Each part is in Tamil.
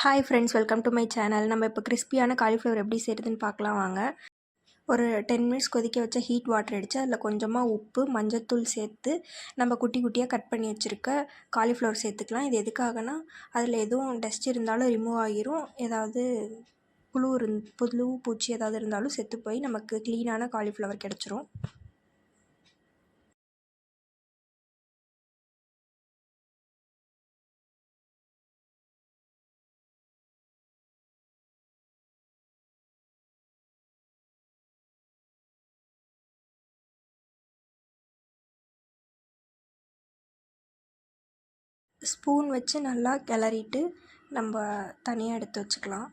Hi friends, welcome to my channel. நம்ம இப்போ கிறிஸ்பியான காலிஃப்ளவர் எப்படி செய்கிறதுன்னு பார்க்கலாம் வாங்க. ஒரு 10 மினிட்ஸ் கொதிக்க வச்ச ஹீட் வாட்டர் அடித்து அதில் கொஞ்சமாக உப்பு, மஞ்சத்தூள் சேர்த்து நம்ம குட்டி குட்டியாக கட் பண்ணி வச்சுருக்க காலிஃப்ளவர் சேர்த்துக்கலாம். இது எதுக்காகனா அதில் எதுவும் டஸ்ட் இருந்தாலும் ரிமூவ் ஆகிரும், ஏதாவது புழு பூச்சி ஏதாவது இருந்தாலும் செத்து போய் நமக்கு க்ளீனான காலிஃப்ளவர் கிடச்சிரும். ஸ்பூன் வச்சு நல்லா கிளறிட்டு நம்ம தனியாக எடுத்து வச்சுக்கலாம்.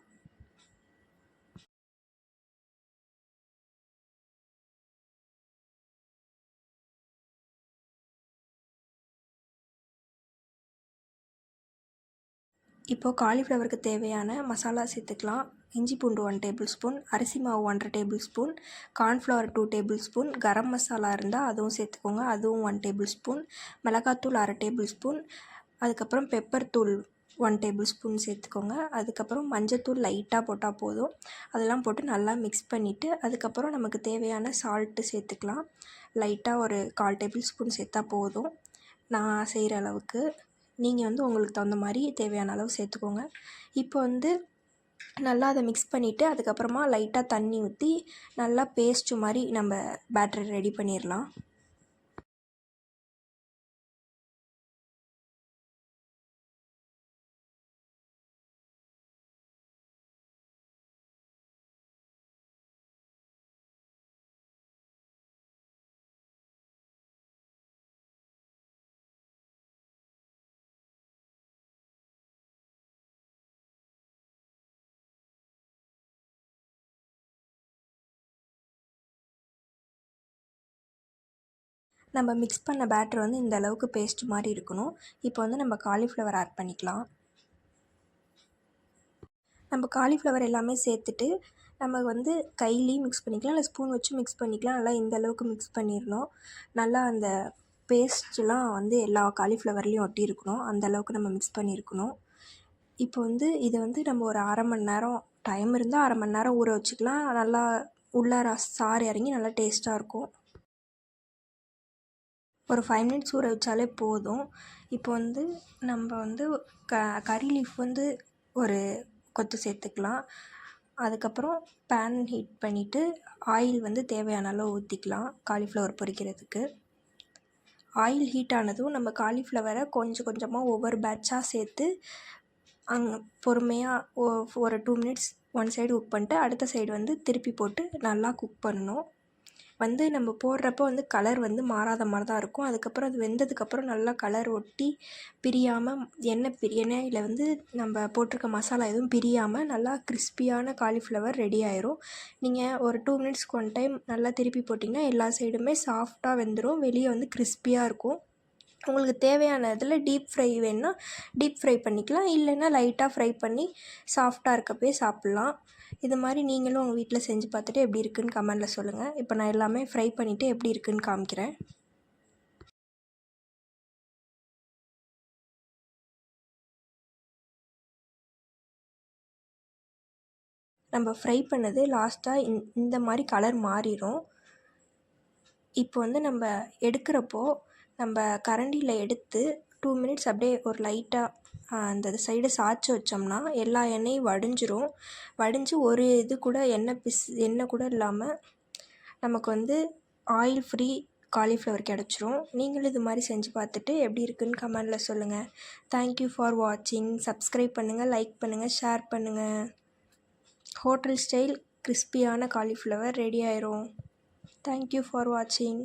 இப்போது காலிஃப்ளவருக்கு தேவையான மசாலா சேர்த்துக்கலாம். இஞ்சி பூண்டு 1 டேபிள் ஸ்பூன், அரிசி மாவு 1 table spoon, cornflour 2 table spoon, garam masala இருந்தால் அதுவும் சேர்த்துக்கோங்க, அதுவும் 1 டேபிள் ஸ்பூன், மிளகாத்தூள் 1/2 டேபிள் ஸ்பூன், அதுக்கப்புறம் பெப்பர் தூள் 1 டேபிள் ஸ்பூன் சேர்த்துக்கோங்க. அதுக்கப்புறம் மஞ்சத்தூள் லைட்டாக போட்டால் போதும். அதெல்லாம் போட்டு நல்லா மிக்ஸ் பண்ணிவிட்டு அதுக்கப்புறம் நமக்கு தேவையான சால்ட்டு சேர்த்துக்கலாம். லைட்டாக ஒரு 1/4 டேபிள் ஸ்பூன் சேர்த்தா போதும் நான் செய்கிற அளவுக்கு. நீங்கள் உங்களுக்கு தகுந்த மாதிரி தேவையான அளவு சேர்த்துக்கோங்க. இப்போ நல்லா அதை மிக்ஸ் பண்ணிவிட்டு அதுக்கப்புறமா லைட்டாக தண்ணி ஊற்றி நல்லா பேஸ்ட்டு மாதிரி நம்ம பேட்டரை ரெடி பண்ணிடலாம். நம்ம மிக்ஸ் பண்ண பேட்டர் இந்த அளவுக்கு பேஸ்ட் மாதிரி இருக்கணும். இப்போ நம்ம காலிஃப்ளவர் ஆட் பண்ணிக்கலாம். நம்ம காலிஃப்ளவர் எல்லாமே சேர்த்துட்டு நம்ம கையிலையும் மிக்ஸ் பண்ணிக்கலாம், இல்லை ஸ்பூன் வச்சு மிக்ஸ் பண்ணிக்கலாம். நல்லா இந்த அளவுக்கு மிக்ஸ் பண்ணிடணும். நல்லா அந்த பேஸ்ட்லாம் எல்லா காலிஃப்ளவர்லேயும் ஒட்டி இருக்கணும், அந்த அளவுக்கு நம்ம மிக்ஸ் பண்ணியிருக்கணும். இப்போ இதை நம்ம ஒரு 1/2 மணி நேரம், டைம் இருந்தால் 1/2 மணி நேரம் ஊற வச்சுக்கலாம். நல்லா உள்ளார சாறு இறங்கி நல்லா டேஸ்ட்டாக இருக்கும். ஒரு 5 மினிட்ஸ் ஊற வச்சாலே போதும். இப்போ நம்ம கறி லீஃப் ஒரு கொத்து சேர்த்துக்கலாம். அதுக்கப்புறம் பேன் ஹீட் பண்ணிவிட்டு ஆயில் தேவையான அளவு ஊற்றிக்கலாம் காலிஃப்ளவர் பொரிக்கிறதுக்கு. ஆயில் ஹீட் ஆனதும் நம்ம காலிஃப்ளவரை கொஞ்சம் கொஞ்சமாக ஒவ்வொரு பேட்சாக சேர்த்து பொறுமையாக ஒரு 2 மினிட்ஸ் ஒன் சைடு குக் பண்ணிட்டு அடுத்த சைடு திருப்பி போட்டு நல்லா குக் பண்ணணும். நம்ம போடுறப்போ கலர் மாறாத மாதிரி தான் இருக்கும். அதுக்கப்புறம் அது வெந்ததுக்கப்புறம் நல்லா கலர் ஒட்டி பிரியாமல் எண்ணெயில் நம்ம போட்டிருக்க மசாலா எதுவும் பிரியாமல் நல்லா கிறிஸ்பியான காலிஃப்ளவர் ரெடி ஆயிரும். நீங்கள் ஒரு 2 மினிட்ஸ்க்கு ஒன் டைம் நல்லா திருப்பி போட்டிங்கன்னா எல்லா சைடுமே சாஃப்டாக வெந்துடும், வெளியே கிறிஸ்பியாக இருக்கும். உங்களுக்கு தேவையான இதில் டீப் ஃப்ரை வேணுன்னா டீப் ஃப்ரை பண்ணிக்கலாம், இல்லைன்னா லைட்டாக ஃப்ரை பண்ணி சாஃப்டாக இருக்கப்பே சாப்பிட்லாம். இது மாதிரி நீங்களும் உங்கள் வீட்டில் செஞ்சு பார்த்துட்டு எப்படி இருக்குதுன்னு கமெண்டில் சொல்லுங்கள். இப்போ நான் எல்லாமே ஃப்ரை பண்ணிவிட்டு எப்படி இருக்குதுன்னு காமிக்கிறேன். நம்ம ஃப்ரை பண்ணது லாஸ்ட்டாக இந்த மாதிரி கலர் மாறிடும். இப்போ நம்ம எடுக்கிறப்போ நம்ம கரண்டியில் எடுத்து 2 மினிட்ஸ் அப்படியே ஒரு லைட்டாக அந்த சைடு சாய்ச்சி வச்சோம்னா எல்லா எண்ணெயும் வடிஞ்சு ஒரு இது கூட எண்ணெய் கூட இல்லாமல் நமக்கு ஆயில் ஃப்ரீ காலிஃப்ளவர் கிடச்சிரும். நீங்களும் இது மாதிரி செஞ்சு பார்த்துட்டு எப்படி இருக்குதுன்னு கமெண்டில் சொல்லுங்கள். தேங்க்யூ ஃபார் வாட்சிங். சப்ஸ்கிரைப் பண்ணுங்கள், லைக் பண்ணுங்கள், ஷேர் பண்ணுங்கள். ஹோட்டல் ஸ்டைல் கிறிஸ்பியான காலிஃப்ளவர் ரெடி ஆயிரும். தேங்க்யூ ஃபார் வாட்சிங்.